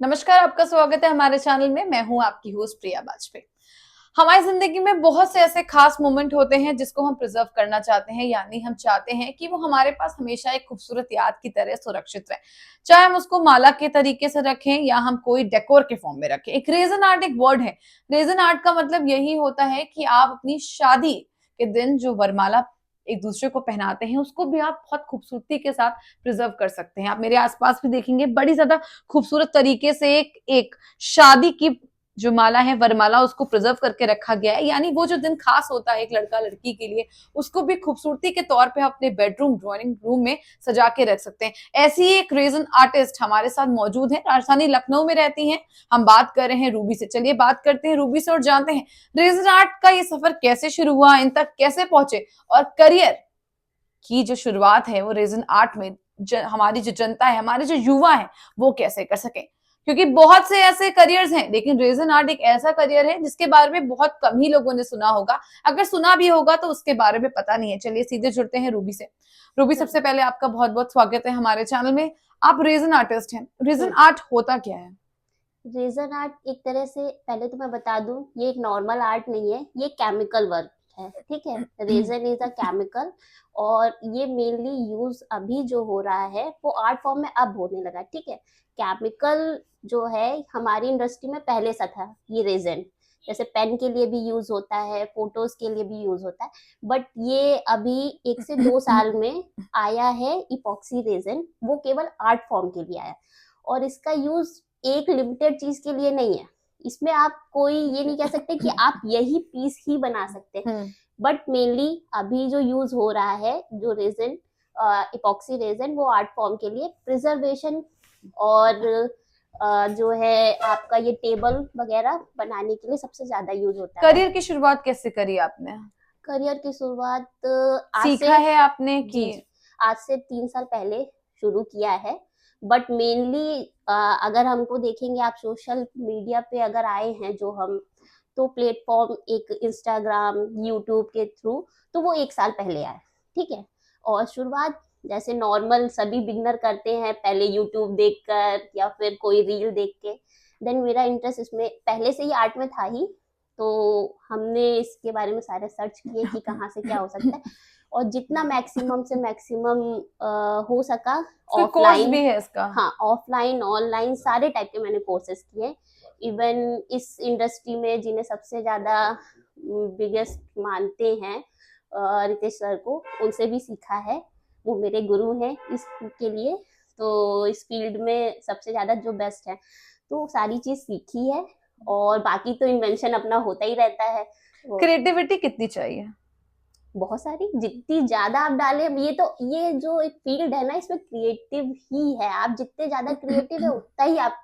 नमस्कार, आपका स्वागत है हमारे चैनल में। मैं हूं आपकी होस्ट प्रिया बाजपेयी। हमारी जिंदगी में बहुत से ऐसे खास मोमेंट होते हैं जिसको हम प्रिजर्व करना चाहते हैं, यानी हम चाहते हैं कि वो हमारे पास हमेशा एक खूबसूरत याद की तरह सुरक्षित रहे। चाहे हम उसको माला के तरीके से रखें या हम कोई डेकोर के फॉर्म में रखें। एक रेजन आर्ट एक वर्ड है। रेजन आर्ट का मतलब यही होता है कि आप अपनी शादी के दिन जो वरमाला एक दूसरे को पहनाते हैं उसको भी आप बहुत खूबसूरती के साथ प्रिजर्व कर सकते हैं। आप मेरे आसपास भी देखेंगे बड़ी ज्यादा खूबसूरत तरीके से एक एक शादी की जो माला है, वरमाला, उसको प्रिजर्व करके रखा गया है। यानी वो जो दिन खास होता है एक लड़का लड़की के लिए, उसको भी खूबसूरती के तौर पे अपने बेडरूम ड्राइंग रूम में सजा के रख सकते हैं। ऐसी ही एक रेजन आर्टिस्ट हमारे साथ मौजूद है, राजधानी लखनऊ में रहती हैं। हम बात कर रहे हैं रूबी से। चलिए बात करते हैं रूबी से और जानते हैं रेजन आर्ट का ये सफर कैसे शुरू हुआ, इन तक कैसे पहुंचे और करियर की जो शुरुआत है वो रेजन आर्ट में हमारी जो जनता है, हमारे जो युवा है, वो कैसे कर सके। क्योंकि बहुत से ऐसे करियर्स हैं, लेकिन रेजन आर्ट एक ऐसा करियर है जिसके बारे में बहुत कम ही लोगों ने सुना होगा। अगर सुना भी होगा तो उसके बारे में पता नहीं है। चलिए सीधे जुड़ते हैं रूबी से। रूबी, हम्म सबसे पहले आपका बहुत बहुत स्वागत है हमारे चैनल में। आप रेजन आर्टिस्ट हैं। रेजन हम्म आर्ट होता क्या है? रेजन आर्ट एक तरह से पहले तो मैं बता दूं, ये एक नॉर्मल आर्ट नहीं है, ये केमिकल वर्क है। ठीक है, रेजन इज अ केमिकल। और ये मेनली यूज अभी जो हो रहा है वो आर्ट फॉर्म में अब होने लगा। ठीक है, केमिकल जो है हमारी इंडस्ट्री में पहले से था। ये रेजन जैसे पेन के लिए भी यूज होता है, फोटोज के लिए भी यूज होता है, बट ये अभी 1 से 2 साल में आया है इपॉक्सी रेजन। वो केवल आर्ट फॉर्म के लिए आया, और इसका यूज एक लिमिटेड चीज के लिए नहीं है। इसमें आप कोई ये नहीं कह सकते कि आप यही पीस ही बना सकते हैं, हम्म। बट मेनली अभी जो यूज हो रहा है जो रेजन, इपॉक्सी रेजन, वो आर्ट फॉर्म के लिए प्रिजर्वेशन और जो है आपका ये टेबल वगैरह बनाने के लिए सबसे ज्यादा यूज होता है। करियर की शुरुआत कैसे करी आपने? करियर की शुरुआत आज सीखा से, है आपने कि? जी जी, आज से 3 साल पहले शुरू किया है। बट मेनली अगर हमको देखेंगे, आप सोशल मीडिया पे अगर आए हैं जो हम, तो प्लेटफॉर्म एक इंस्टाग्राम यूट्यूब के थ्रू, तो वो 1 साल पहले आया। ठीक है, और शुरुआत जैसे नॉर्मल सभी बिगनर करते हैं, पहले यूट्यूब देखकर या फिर कोई रील देख के। देन मेरा इंटरेस्ट इसमें पहले से ही आर्ट में था ही, तो हमने इसके बारे में सारे सर्च किए कि कहाँ से क्या हो सकता है, और जितना मैक्सिमम से मैक्सिमम हो सका कोई कोर्स ऑफलाइन। भी है इसका? हाँ, ऑफलाइन ऑनलाइन सारे टाइप के मैंने कोर्सेज किए। इवन इस इंडस्ट्री में जिन्हें सबसे ज़्यादा बिगेस्ट मानते हैं, रितेश सर को, उनसे भी सीखा है। वो मेरे गुरु हैं इसके लिए, तो इस फील्ड में सबसे ज़्यादा जो बेस्ट है, तो सारी चीज़ सीखी है। और बाकी तो इन्वेंशन अपना होता ही रहता है। वो क्रिएटिविटी कितनी चाहिए? बहुत सारी, जितनी ज्यादा आप डालें, ये जो एक फील्ड है ना, इसमें क्रिएटिव ही है। आप जितने ज्यादा क्रिएटिव है उतना ही आप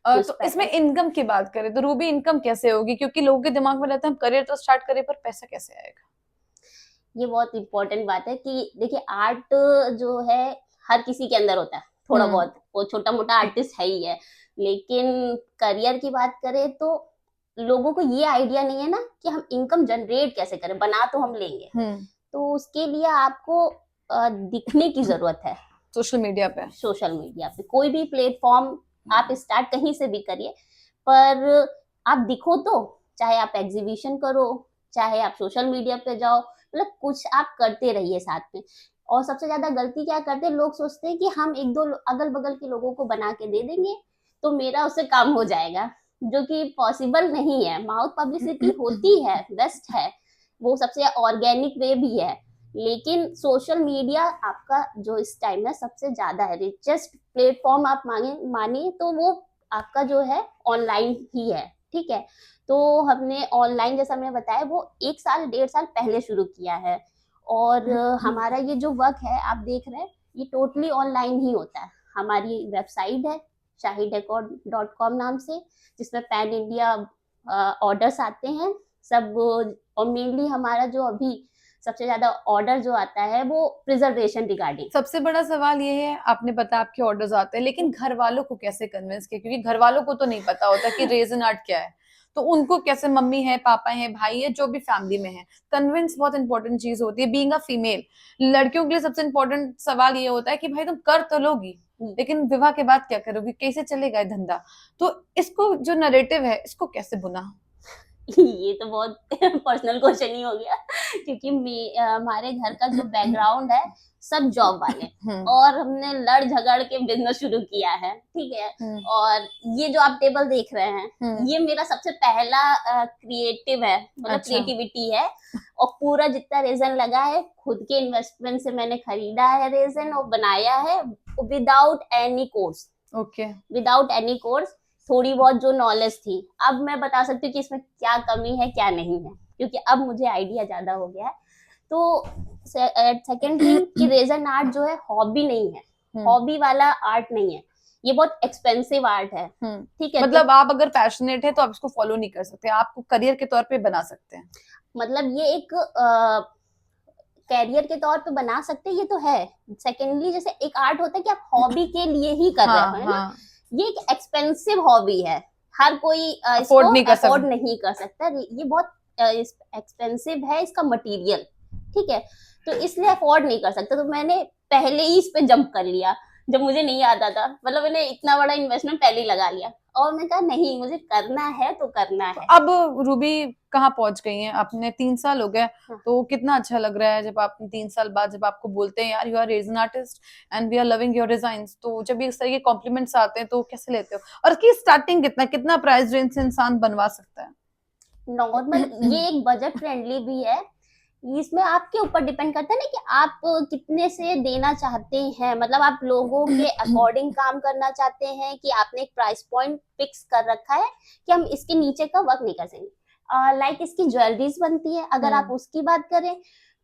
कुछ तो इसमें पैसा। इनकम की बात करें तो रूबी, इनकम कैसे होगी? क्योंकि लोगों के दिमाग में रहता है हम करियर तो स्टार्ट करें पर पैसा कैसे आएगा। ये बहुत इंपॉर्टेंट बात है कि देखिए, आर्ट जो है हर किसी के अंदर होता है थोड़ा हम्म। बहुत, वो छोटा मोटा आर्टिस्ट है ही है। लेकिन करियर की बात करें तो लोगों को ये आइडिया नहीं है ना कि हम इनकम जनरेट कैसे करें, बना तो हम लेंगे। हम्म। तो उसके लिए आपको दिखने की जरूरत है। सोशल मीडिया पे। सोशल मीडिया पे कोई भी प्लेटफॉर्म आप स्टार्ट कहीं से भी करिए, पर आप दिखो तो, चाहे आप एग्जीबिशन करो, चाहे आप सोशल मीडिया पे जाओ, मतलब कुछ आप करते रहिए साथ में। और सबसे ज्यादा गलती क्या करते हैं, लोग सोचते हैं कि हम एक दो अगल बगल के लोगों को बना के दे देंगे तो मेरा उससे काम हो जाएगा, जो कि पॉसिबल नहीं है। माउथ पब्लिसिटी होती है, बेस्ट है, वो सबसे ऑर्गेनिक वे भी है, लेकिन सोशल मीडिया आपका जो इस टाइम में सबसे ज्यादा है रिचेस्ट प्लेटफॉर्म आप मानिए तो वो आपका जो है ऑनलाइन ही है। ठीक है, तो हमने ऑनलाइन, जैसा मैंने बताया, वो 1 साल 1.5 साल पहले शुरू किया है। और हमारा ये जो वर्क है आप देख रहे हैं, ये टोटली ऑनलाइन ही होता है। हमारी वेबसाइट है shahideco.com नाम से, जिसमें पैन इंडिया ऑर्डर्स आते हैं सब। और मेनली हमारा जो अभी सबसे ज्यादा ऑर्डर जो आता है वो प्रिजर्वेशन रिगार्डिंग। सबसे बड़ा सवाल ये है, आपने बताया आपके ऑर्डर्स आते हैं, लेकिन घर वालों को कैसे कन्विंस किया? क्योंकि घर वालों को तो नहीं पता होता कि रेजन आर्ट क्या है। तो उनको कैसे, मम्मी है, पापा है, भाई है, जो भी फैमिली में है, कन्विंस बहुत इंपॉर्टेंट चीज होती है बीइंग अ फीमेल। लड़कियों के लिए सबसे इंपॉर्टेंट सवाल ये होता है कि भाई तुम कर तो लोगी, लेकिन विवाह के बाद क्या करोगी, कैसे चलेगा ये धंधा। तो इसको जो नरेटिव है इसको कैसे बुना। ये तो बहुत पर्सनल क्वेश्चन ही हो गया, क्योंकि हमारे घर का जो बैकग्राउंड है सब जॉब वाले, और हमने लड़ झगड़ के बिजनेस शुरू किया है, ठीक है। और ये जो आप टेबल देख रहे हैं, ये मेरा सबसे पहला क्रिएटिव है, मतलब अच्छा। क्रिएटिविटी है। और पूरा जितना रेजन लगा है खुद के इन्वेस्टमेंट से मैंने खरीदा है रेजन, और बनाया है without any course. Okay. Without any course, थोड़ी बहुत जो नॉलेज थी, अब मैं बता सकती हूँ कि इसमें क्या कमी है क्या नहीं है, क्योंकि अब मुझे आइडिया ज्यादा हो गया है। तो सेकेंड थिंग कि रेजन आर्ट जो है हॉबी नहीं है, हॉबी वाला आर्ट नहीं है, ये बहुत एक्सपेंसिव आर्ट है, ठीक है। मतलब आप अगर पैशनेट है तो आप इसको फॉलो नहीं कर सकते, आपको करियर के तौर पे बना सकते हैं। मतलब ये एक कैरियर के तौर पे बना सकते हैं, ये तो है। सेकेंडली जैसे एक आर्ट होता है कि आप हॉबी के लिए ही कर रहे हो, है ना। ये एक एक्सपेंसिव हॉबी है, हर कोई इसको अफोर्ड नहीं कर सकता। ये बहुत एक्सपेंसिव है इसका मटेरियल, ठीक है, तो इसलिए अफोर्ड नहीं कर सकता। तो मैंने पहले ही इस पे जंप कर लिया जब मुझे नहीं आता था, मतलब मैंने इतना बड़ा इन्वेस्टमेंट पहले ही लगा लिया, और मैं कहा नहीं मुझे करना है तो करना है। अब रूबी कहाँ पहुंच गई हैं, आपने 3 साल हो गए, तो कितना अच्छा लग रहा है जब आप 3 साल बाद जब आपको बोलते हैं यार you are resin artist and we are loving your designs, तो जब इस तरह के कॉम्प्लीमेंट्स आते हैं तो कैसे लेते हो, और इसकी स्टार्टिंग कितना प्राइस रेंज से इंसान बनवा सकता है। नॉर्मल, ये एक बजट फ्रेंडली भी है, इसमें आपके ऊपर डिपेंड करता है ना कि आप कितने से देना चाहते हैं, मतलब आप लोगों के अकॉर्डिंग काम करना चाहते हैं कि आपने एक प्राइस पॉइंट फिक्स कर रखा है कि हम इसके नीचे का वर्क नहीं कर सकेंगे। लाइक इसकी ज्वेलरीज बनती है, अगर आप उसकी बात करें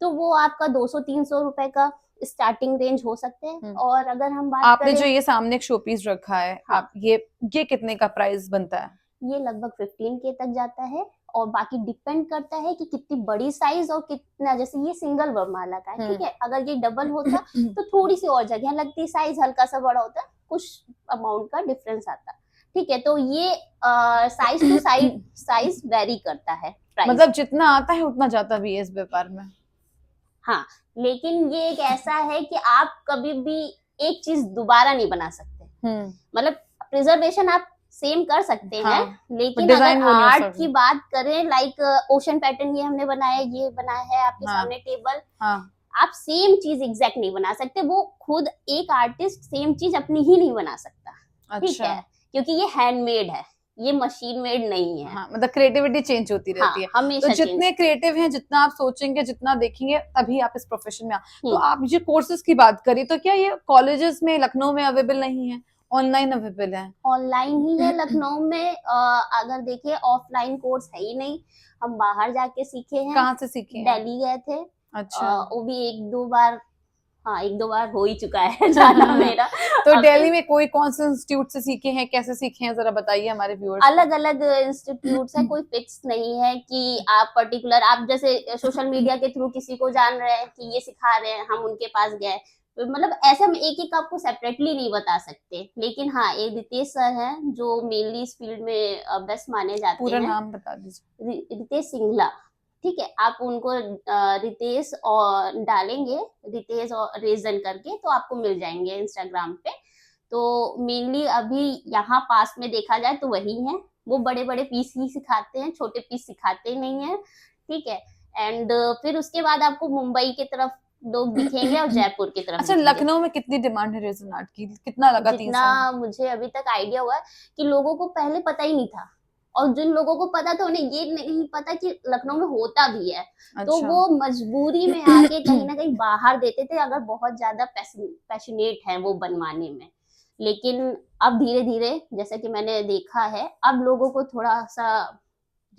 तो वो आपका 200-300 रुपए का स्टार्टिंग रेंज हो सकते हैं। और अगर हम बात आपने करें, जो ये सामने एक शोपीस रखा है, हाँ, आप ये कितने का प्राइस बनता है। ये लगभग 15K तक जाता है, और बाकी डिपेंड करता है कि कितनी बड़ी साइज और कितना, जैसे ये सिंगल वरमाला का है, ठीक है, अगर ये डबल होता तो थोड़ी सी और जगह लगती, साइज हल्का सा बड़ा होता, कुछ अमाउंट का डिफरेंस आता, ठीक है। तो ये साइज टू साइज वेरी करता है प्राइस, मतलब जितना आता है उतना जाता भी है इस व्यापार में। हाँ, लेकिन ये एक ऐसा है कि आप कभी भी एक चीज दोबारा नहीं बना सकते, मतलब प्रिजर्वेशन आप सेम कर सकते हैं, लेकिन अगर आर्ट की बात करें, लाइक ओशन पैटर्न ये हमने बनाया, ये बनाया है आपके सामने टेबल, आप सेम चीज एग्जैक्ट नहीं बना सकते, वो खुद एक आर्टिस्ट सेम चीज अपनी ही नहीं बना सकता, ठीक है, क्योंकि ये हैंडमेड है, ये मशीन मेड नहीं है। मतलब क्रिएटिविटी चेंज होती रहती है, हमेशा। तो जितने क्रिएटिव हैं, जितना आप सोचेंगे, जितना देखेंगे, तभी आप इस प्रोफेशन में तो आप जो कोर्सेज की बात करी, तो क्या ये कॉलेजेस में लखनऊ में अवेलेबल नहीं है, ऑनलाइन अवेलेबल है? ऑनलाइन ही है लखनऊ में, अगर देखें ऑफलाइन कोर्स है ही नहीं, हम बाहर जाके सीखे हैं। कहाँ से सीखे? दिल्ली गए थे। अच्छा। वो भी एक दो बार हो ही चुका है जाना मेरा। तो दिल्ली में कौन से इंस्टीट्यूट से सीखे हैं, कैसे सीखे हैं, जरा बताइए हमारे व्यूअर्स। अलग अलग इंस्टीट्यूट्स है, कोई फिक्स नहीं है कि आप पर्टिकुलर, आप जैसे सोशल मीडिया के थ्रू किसी को जान रहे हैं कि ये सिखा रहे हैं, हम उनके पास गए, मतलब ऐसे हम एक एक आपको सेपरेटली नहीं बता सकते, लेकिन हाँ, एक रितेश सर हैं जो मेनली इस फील्ड में बेस्ट माने जाते हैं। पूरा नाम बता दीजिए। रितेश सिंघला, ठीक है, आप उनको रितेश और डालेंगे, रितेश और रेजन करके, तो आपको मिल जाएंगे इंस्टाग्राम पे। तो मेनली अभी यहाँ पास में देखा जाए तो वही है, वो बड़े बड़े पीस ही सिखाते हैं, छोटे पीस सिखाते नहीं है, ठीक है। एंड फिर उसके बाद आपको मुंबई की तरफ लोग दिखेंगे और जयपुर की तरफ। अच्छा, लखनऊ में कितनी डिमांड है रेजन आर्ट की, कितना लगा? जितना मुझे अभी तक आइडिया हुआ कि लोगों को पहले पता ही नहीं था, और जिन लोगों को पता था उन्हें ये नहीं पता कि लखनऊ में होता भी है। अच्छा। तो वो मजबूरी में आके कहीं ना कहीं बाहर देते थे, अगर बहुत ज्यादा पैशनेट है वो बनवाने में। लेकिन अब धीरे धीरे, जैसा कि मैंने देखा है, अब लोगों को थोड़ा सा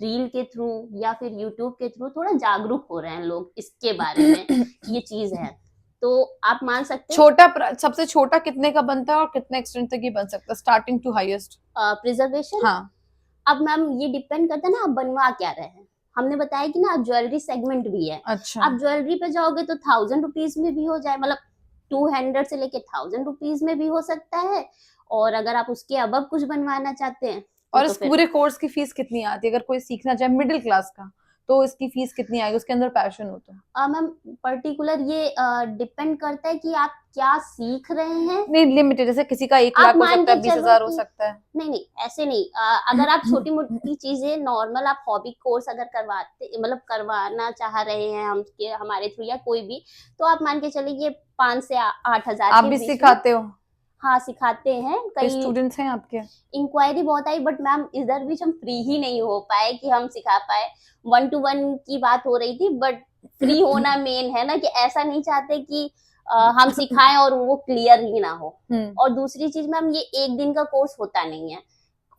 रील के थ्रू या फिर यूट्यूब के थ्रू थोड़ा जागरूक हो रहे हैं लोग इसके बारे में, ये चीज है। तो आप मान सकते हैं सबसे छोटा कितने का बनता है और कितने एक्सटेंट तक ये बन सकता है, स्टार्टिंग टू हाईएस्ट प्रिजर्वेशन? हाँ, अब मैम ये डिपेंड करता है ना आप बनवा क्या रहे हैं। हमने बताया कि ना आप ज्वेलरी सेगमेंट भी है। अच्छा। आप ज्वेलरी पे जाओगे तो 1000 रुपीज में भी हो जाए, मतलब 200 से लेके 1000 रुपीज में भी हो सकता है, और अगर आप उसके अबव कुछ बनवाना चाहते हैं और तो इस फिर पूरे कोर्स की फीस कितनी आती है? अगर कोई सीखना चाहे मिडिल क्लास का, तो इसकी फीस कितनी आएगी? उसके अंदर पैशन हो तो। मैम पर्टिकुलर ये डिपेंड करता है कि आप क्या सीख रहे हैं। नहीं, लिमिटेड, जैसे किसी का 1 आप लाख हो मान सकता के है, चलो 20,000 हो कि सकता है। नहीं नहीं ऐसे नहीं, अगर आप छोटी मोटी चीजें नॉर्मल आप हॉबी कोर्स अगर करवाते मतलब करवाना चाह रहे हैं हम के हमारे थ्रू या कोई भी, तो आप मान के चलिए ये 5 से 8 हजार आप के भी बीच में। सिखाते हो? हाँ सिखाते हैं कई कई। स्टूडेंट्स हैं आपके? इंक्वायरी बहुत आई बट मैम इधर बीच हम फ्री ही नहीं हो पाए कि हम सिखा पाए। 1 to 1 की बात हो रही थी बट फ्री होना मेन है ना, कि ऐसा नहीं चाहते कि हम सिखाएं और वो क्लियर ही ना हो। और दूसरी चीज मैम ये एक दिन का कोर्स होता नहीं है।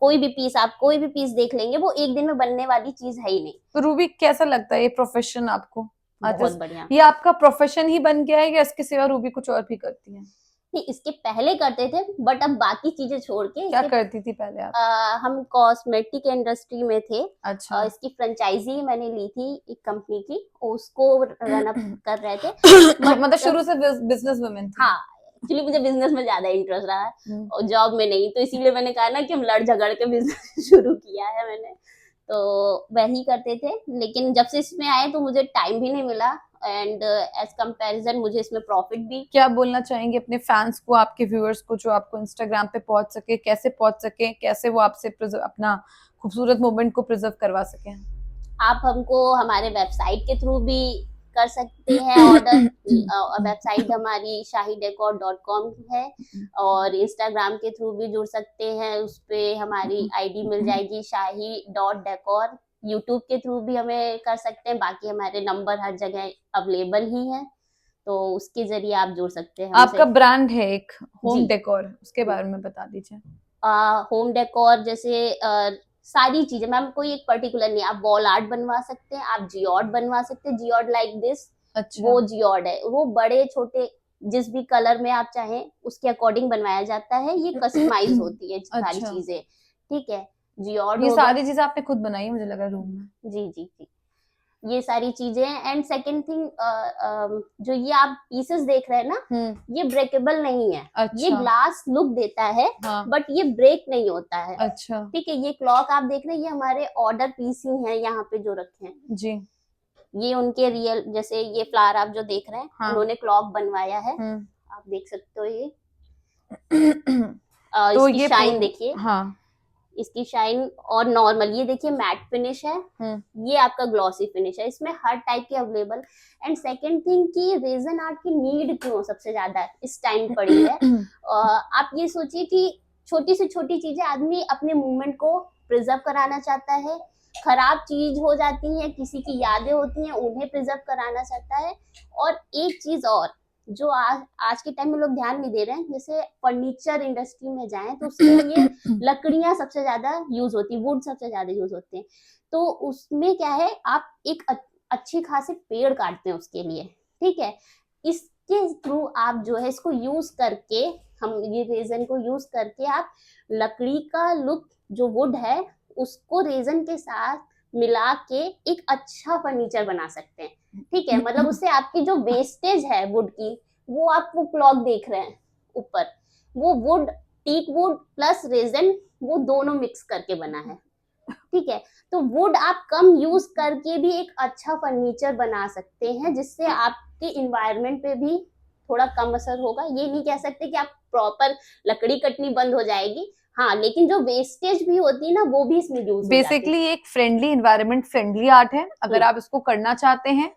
कोई भी पीस आप कोई भी पीस देख लेंगे वो एक दिन में बनने वाली चीज है ही नहीं। तो रूबी कैसा लगता है ये प्रोफेशन आपको? बहुत बढ़िया। ये आपका प्रोफेशन ही बन गया है या इसके सिवा रूबी कुछ और भी करती है? नहीं इसके पहले करते थे बट अब बाकी चीजें छोड़ के क्या करती थी पहले आप? हम कॉस्मेटिक इंडस्ट्री में थे। अच्छा। इसकी फ्रेंचाइजी मैंने ली थी एक कंपनी की, उसको रन अप कर रहे थे मतलब शुरू से बिजनेस वुमेन थी? हाँ एक्चुअली मुझे बिजनेस में ज्यादा इंटरेस्ट रहा है और जॉब में नहीं, तो इसीलिए मैंने कहा ना कि हम लड़ झगड़ के बिजनेस शुरू किया है मैंने। तो वही करते थे लेकिन जब से इसमें आए तो मुझे टाइम भी नहीं मिला एंड एज कंपैरिजन मुझे इसमें प्रॉफिट भी। क्या बोलना चाहेंगे अपने फैंस को, आपके व्यूअर्स को, जो आपको इंस्टाग्राम पे पहुंच सके, कैसे पहुंच सके, कैसे वो आपसे अपना खूबसूरत मोमेंट को प्रिजर्व करवा सके? आप हमको हमारे वेबसाइट के थ्रू भी कर सकते हैं ऑर्डर। वेबसाइट हमारी shahidecor.com है और इंस्टाग्राम के थ्रू भी जुड़ सकते हैं, उस पे हमारी आईडी मिल जाएगी shahi.decor। यूट्यूब के थ्रू भी हमें कर सकते हैं, बाकी हमारे नंबर हर जगह अवेलेबल ही है, तो उसके जरिए आप जुड़ सकते हैं आपका हमसे। ब्रांड है एक होम जी डेकोर, उसके बारे में बता दीजिए। होम डेकोर जैसे सारी चीजें मैम, कोई एक पर्टिकुलर नहीं, आप वॉल आर्ट बनवा सकते हैं, आप जियोड बनवा सकते हैं, जियोड लाइक दिस। अच्छा। वो जियोड है, वो बड़े छोटे जिस भी कलर में आप चाहें उसके अकॉर्डिंग बनवाया जाता है, ये कस्टमाइज होती है सारी अच्छा। चीजें। ठीक है जियोड ये हो गया। सारी चीजें आपने खुद बनाई है मुझे लगा रूम में? जी जी जी ये सारी चीजें हैं एंड सेकेंड थिंग जो ये आप पीसेस देख रहे हैं ना, ये ब्रेकेबल नहीं है। अच्छा। ये ग्लास लुक देता है हाँ। बट ये ब्रेक नहीं होता है। अच्छा। ठीक है ये क्लॉक आप देख रहे हैं ये हमारे ऑर्डर पीस ही हैं यहाँ पे जो रखे हैं। जी। ये उनके रियल, जैसे ये फ्लावर आप जो देख रहे हैं, हाँ। उन्होंने क्लॉक बनवाया है, आप देख सकते हो ये। तो इसकी ये शाइन देखिए। हाँ। इसकी शाइन और नॉर्मल ये देखिए मैट फिनिश है, ये आपका ग्लॉसी फिनिश है, इसमें हर टाइप के अवेलेबल। एंड सेकंड थिंग की रेजन आर्ट की नीड क्यों सबसे ज्यादा इस टाइम पड़ी है। आप ये सोचिए कि छोटी से छोटी चीजें आदमी अपने मूवमेंट को प्रिजर्व कराना चाहता है, खराब चीज हो जाती है, किसी की यादें होती हैं, उन्हें प्रिजर्व कराना चाहता है। और एक चीज और जो आज के टाइम में लोग ध्यान नहीं दे रहे हैं, जैसे फर्नीचर इंडस्ट्री में जाएं तो उसके लिए लकड़ियां सबसे ज्यादा यूज होती है, वुड सबसे ज्यादा यूज होते हैं, तो उसमें क्या है आप एक अच्छी खासी पेड़ काटते हैं उसके लिए। ठीक है इसके थ्रू आप जो है इसको यूज करके, हम ये रेजन को यूज करके आप लकड़ी का लुक जो वुड है उसको रेजन के साथ मिला के एक अच्छा फर्नीचर बना सकते हैं। ठीक है मतलब उससे आपकी जो वेस्टेज है वुड की, वो आप वो क्लॉक देख रहे हैं ऊपर, वो wood teak wood plus resin वो दोनों मिक्स करके बना है। ठीक है तो वुड आप कम यूज करके भी एक अच्छा फर्नीचर बना सकते हैं, जिससे आपके इन्वायरमेंट पे भी थोड़ा कम असर होगा। ये नहीं कह सकते कि आप प्रॉपर लकड़ी कटनी बंद हो जाएगी, हाँ लेकिन जो वेस्टेज भी होती है ना वो भी इसमें यूज बेसिकली एक फ्रेंडली एनवायरनमेंट फ्रेंडली आर्ट है। अगर आप इसको करना चाहते हैं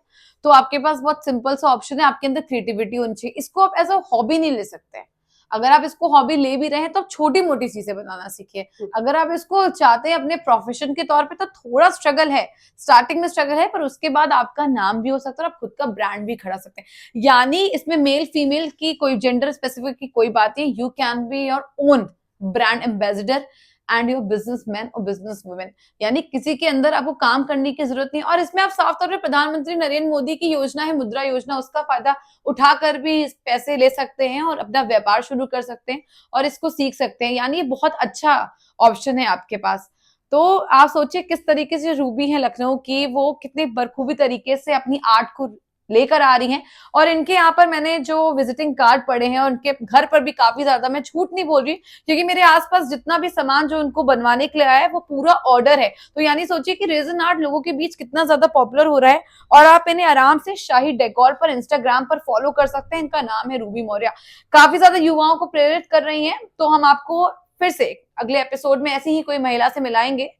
तो आपके पास बहुत सिंपल सा ऑप्शन है, आपके अंदर क्रिएटिविटी होनी चाहिए। इसको आप एज अ हॉबी नहीं ले सकते। अगर आप इसको हॉबी ले भी रहे हैं तो छोटी मोटी चीजें बनाना सीखिए। अगर आप इसको चाहते हैं अपने प्रोफेशन के तौर पे तो थोड़ा स्ट्रगल है, स्टार्टिंग में स्ट्रगल है, पर उसके बाद आपका नाम भी हो सकता है और आप खुद का ब्रांड भी खड़ा सकते हैं। यानी इसमें मेल फीमेल की कोई जेंडर स्पेसिफिक की कोई बात नहीं, you can be your own brand ambassador and your businessman और बिजनेस वुमेन। यानी किसी के अंदर आपको काम करने की जरूरत नहीं। और इसमें आप साफ तौर पे प्रधानमंत्री नरेंद्र मोदी की योजना है मुद्रा योजना, उसका फायदा उठाकर भी पैसे ले सकते हैं और अपना व्यापार शुरू कर सकते हैं और इसको सीख सकते हैं। यानी ये बहुत अच्छा ऑप्शन है आपके पास। तो आप सोचिए किस तरीके से रूबी है लखनऊ की, वो कितने बखूबी तरीके से अपनी आर्ट को लेकर आ रही हैं। और इनके यहाँ पर मैंने जो विजिटिंग कार्ड पढ़े हैं, उनके घर पर भी काफी ज्यादा, मैं झूठ नहीं बोल रही, क्योंकि मेरे आसपास जितना भी सामान जो उनको बनवाने के लिए आया है वो पूरा ऑर्डर है। तो यानी सोचिए कि रेजन आर्ट लोगों के बीच कितना ज्यादा पॉपुलर हो रहा है। और आप इन्हें आराम से शाही डेकोर पर इंस्टाग्राम पर फॉलो कर सकते हैं। इनका नाम है रूबी मौर्य। काफी ज्यादा युवाओं को प्रेरित कर रही हैं। तो हम आपको फिर से अगले एपिसोड में ऐसी ही कोई महिला से मिलाएंगे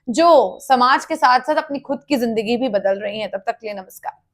जो समाज के साथ साथ अपनी खुद की जिंदगी भी बदल रही है। तब तक के लिए नमस्कार।